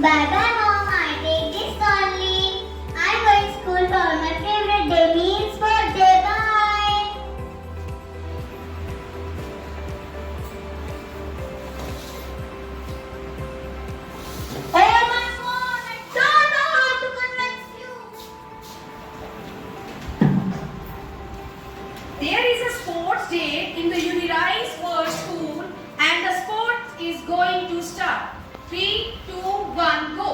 Bye bye mom, I take this only. I'm going to school for my favorite day means birthday. Bye. Oh my phone, I don't know how to convince you. There is a sports day in the Unirise World School and the sport is going to start. 3, 2, 1, go.